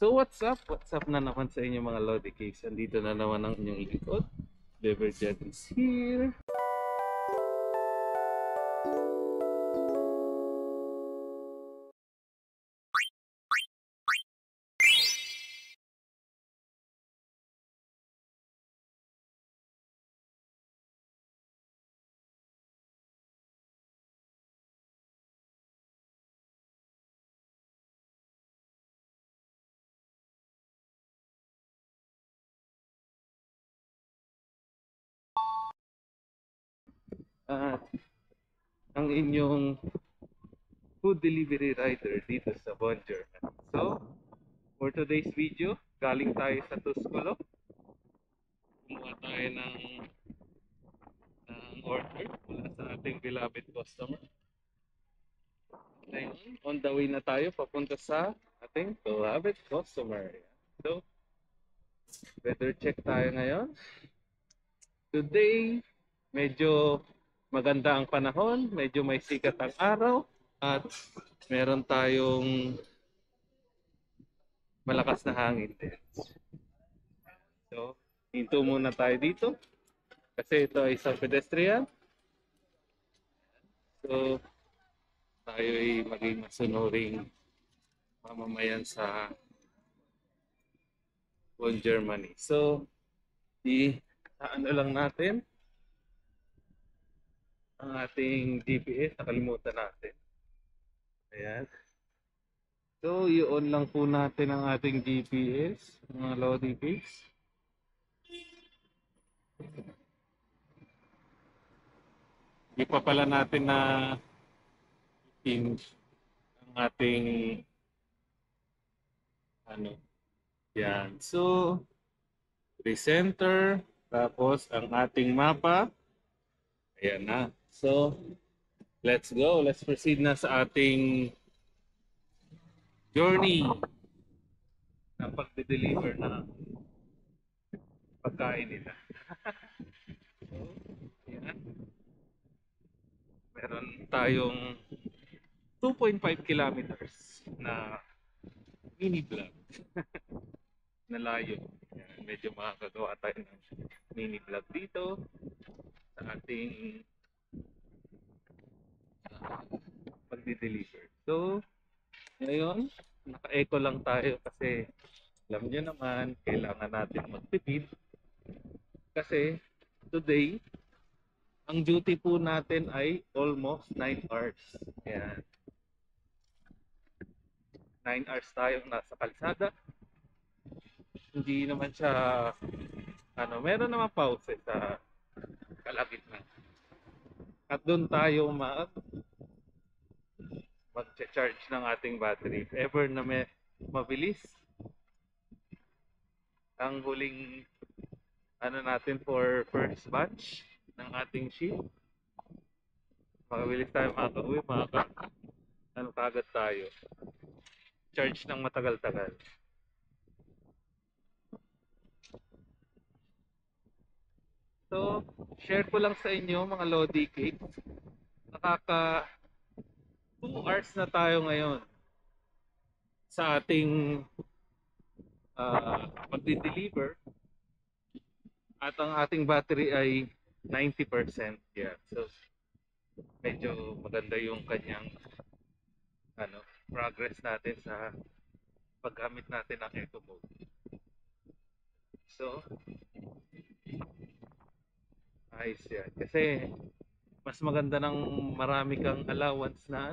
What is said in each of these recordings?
So what's up? What's up na naman sa inyo mga Lodi Cakes? Andito na naman ang inyong lingkod. Beverjet is here. At ang inyong food delivery rider dito sa Bonjour. So, for today's video, galing tayo sa Tuscolok. Kumuha tayo ng order mula sa ating beloved customer. Ngayon, on the way na tayo papunta sa ating beloved customer. So, weather check tayo ngayon. Today, medyo maganda ang panahon, medyo may sikat ang araw, at meron tayong malakas na hangin din. So, hinto muna tayo dito kasi ito ay isang pedestrian. So, tayo ay maging masunuring mamamayan sa Bonn, Germany. So, ano lang natin ang ating GPS, nakalimutan natin. Ayan. So, i-on lang po natin ang ating GPS, mga Lodi Cakes. Hindi pa pala natin na change ang ating yan. So, recenter, tapos ang ating mapa. Ayan na. So, let's go. Let's proceed na sa ating journey na pagde-deliver na pagkain nila. So, yan. Meron tayong 2.5 kilometers na mini vlog na layo. Yan. Medyo makakagawa tayo ng mini vlog dito sa ating pagde-deliver. So, ngayon, naka-eco lang tayo kasi alam niyo naman, kailangan natin magtipid kasi today, ang duty po natin ay almost 9 hours. Yan. 9 hours tayong nasa kalsada. Hindi naman siya, meron naman pause sa kalagitnaan. At doon tayo mag-charge ng ating battery. If ever na mabilis, ang huling natin for first batch ng ating shift, makabilis tayo makaka-uwi, kagad tayo. Charge ng matagal-tagal. So, share ko lang sa inyo mga Lodi Cakes. Nakaka 2 hours na tayo ngayon sa ating pagdi-deliver at ang ating battery ay 90%. Yeah. So, medyo maganda yung kanyang progress natin sa paggamit natin ng eco mode. So, ayos yan. Kasi mas maganda ng marami kang allowance na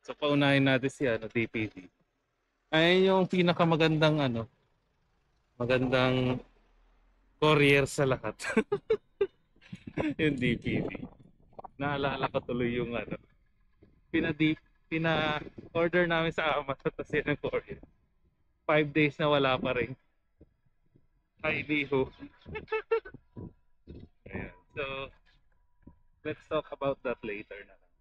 So, paunahin natin si DPD. Ayun yung pinakamagandang magandang courier sa lahat. Yung DPD. Naalala ko tuloy yung pina-order namin sa Amazon tapos yun ang courier. 5 days na wala pa rin. Ay, liho. Ayan. So, let's talk about that later na lang.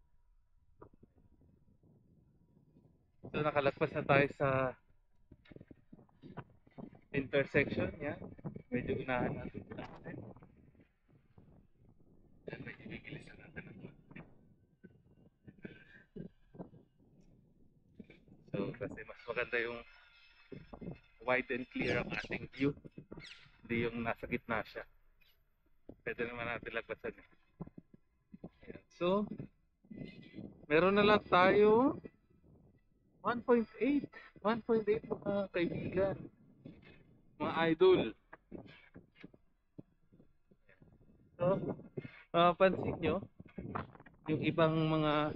So, nakalagpas na tayo sa intersection. Yan. Medyo unahan natin. Medyo bigilisan natin. So, kasi mas maganda yung wide and clear ang ating view. Hindi yung nasa gitna siya. Pwede naman natin lagpasan eh. Ayan. So, meron na lang tayo 1.8. 1.8 mga kaibigan. Mga idol. So, pansin nyo, yung ibang mga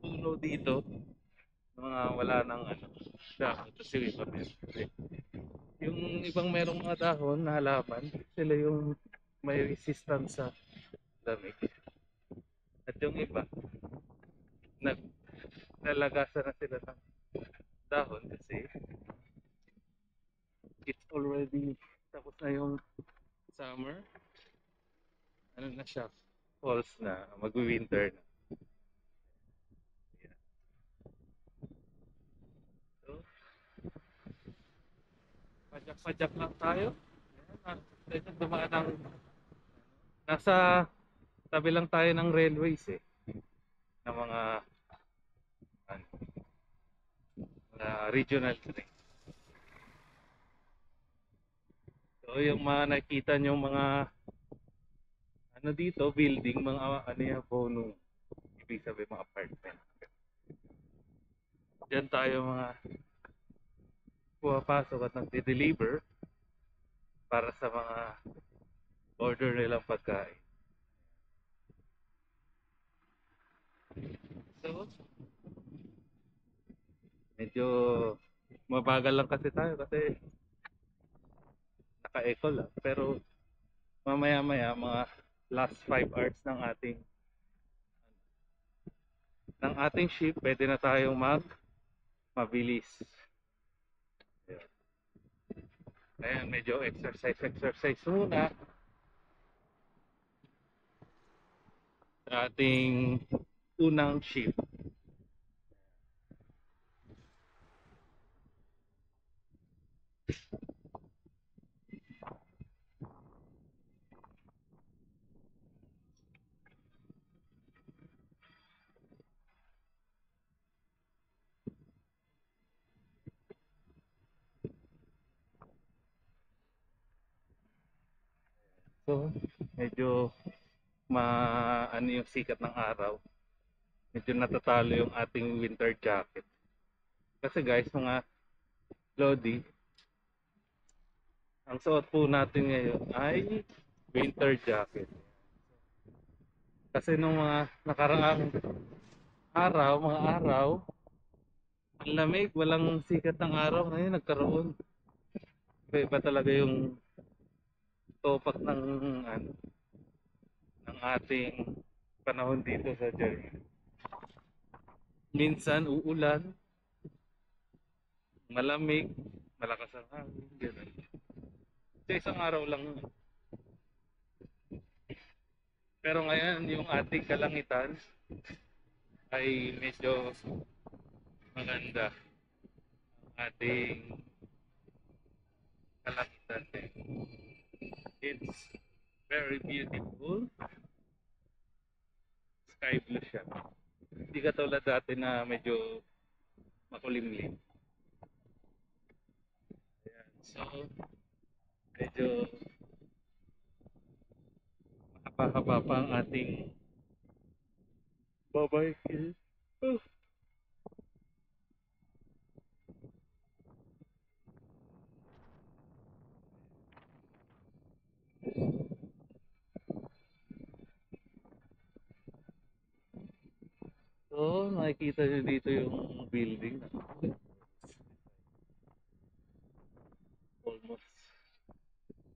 puno dito, mga wala nang ano, dahon. Kasi iba meron. Yung ibang merong mga dahon na halaman, sila yung may resistance sa lamig. At yung iba, nalagasan na sila ng dahon kasi it's already tapos na yung summer. Ano na siya? Falls na, mag-winter na. Yeah. So, padyak-padyak lang tayo. Ayan, dumaan ng, nasa tabi lang tayo ng railways eh. Ng ano, mga regional train. So, yung mga nakita nyo mga ano dito, building, mga ano yan, bonum. Ibig sabihin mga apartment. Diyan tayo mga pumapasok at nagde-deliver para sa mga order nilang pagkain. So, medyo mabagal lang kasi tayo kasi naka-eco lang. Pero mamaya-maya, mga last 5 hours ng ating shift, pwede na tayong mabilis. Ayan. Ayan, medyo exercise muna sa ating unang shift. So, medyo ano yung sikat ng araw. Medyo natatalo yung ating winter jacket. Kasi guys, mga Lodi, ang suot po natin ngayon ay winter jacket. Kasi nung mga nakaraang mga araw, ang lamig, walang sikat ng araw. Ngayon nagkaroon. Iba talaga yung topak ano, ng ating panahon dito sa Germany. Minsan uulan, malamig, malakas ang hangin, gano'n. Sa isang araw lang. Pero ngayon, yung ating kalangitan ay medyo maganda. Ang ating kalangitan eh. It's very beautiful. Sky blue siya. Hindi katulad dati na medyo makulimlim. Ayan. So, medyo mahaba-haba pa ang ating babaykin. Oh. So, nakikita nyo dito yung building na almost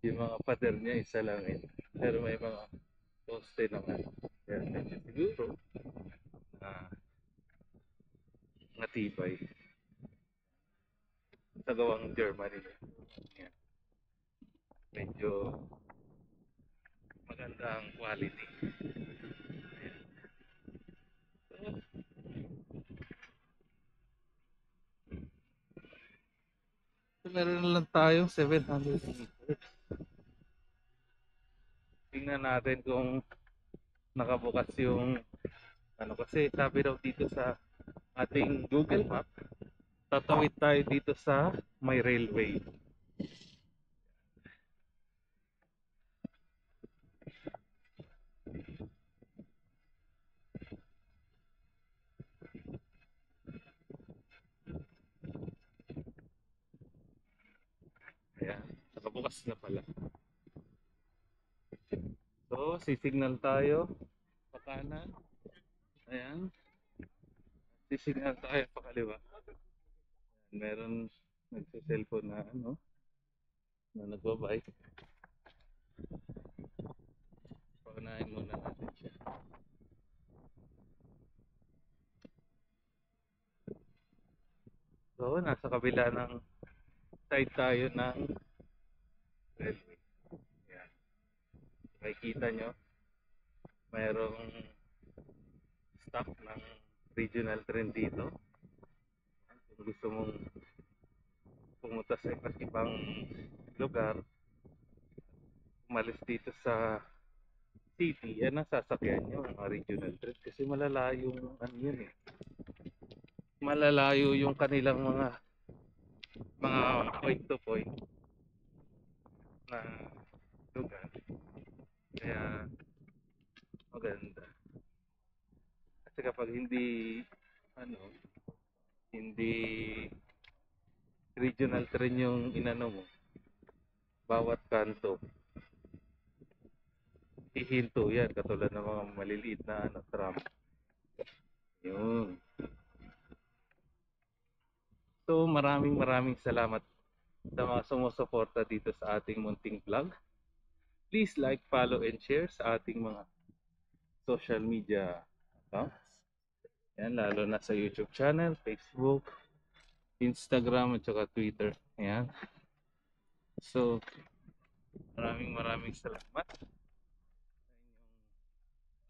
yung mga pader niya isa lang eh. Pero may mga poste naman. Kaya medyo siguro uh, natibay sa gawang Germany. Yan. Medyo maganda ang quality. So, meron na lang tayong 700 meters. Tingnan natin kung nakabukas yung ano kasi sabi daw dito sa ating Google Map Tatawid tayo dito sa may railway. Ayan, nakabukas na pala. So, sisignal tayo pa kanan. Ayan, sisignal tayo pa kaliwa. Meron nagsa-cellphone na ano, na nagbabike. Paunahin muna natin siya. So, nasa kabila ng side tayo ng railway. Ayan. Makikita nyo, mayroong stop ng regional train dito. Kung gusto mong pumunta sa iba't ibang lugar, umalis dito sa city, yan ang sasakyan nyo, mga regional train. Kasi malalayo yung ano yun eh. Malalayo yung kanilang mga point to point na lugar. Kaya maganda. Kasi kapag ano, hindi regional train yung inano mo, bawat kanto, hihinto yan, katulad ng mga maliliit na ano, tram. Yun. So, maraming salamat sa mga sumusuporta dito sa ating munting vlog. Please like, follow, and share sa ating mga social media accounts. Yan, lalo na sa YouTube channel, Facebook, Instagram, at saka Twitter. Yan. So, maraming salamat sa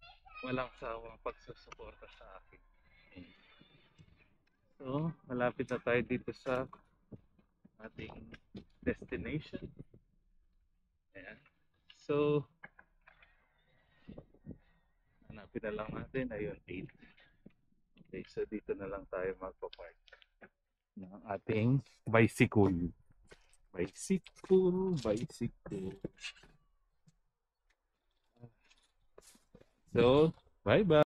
inyong walang sawang pagsusuporta sa akin. So, malapit na tayo dito sa ating destination. Ayan. So, hanapin na lang natin. Ayun, 8. Okay, so dito na lang tayo magpa-park ng ating bicycle. Bicycle. So, bye-bye.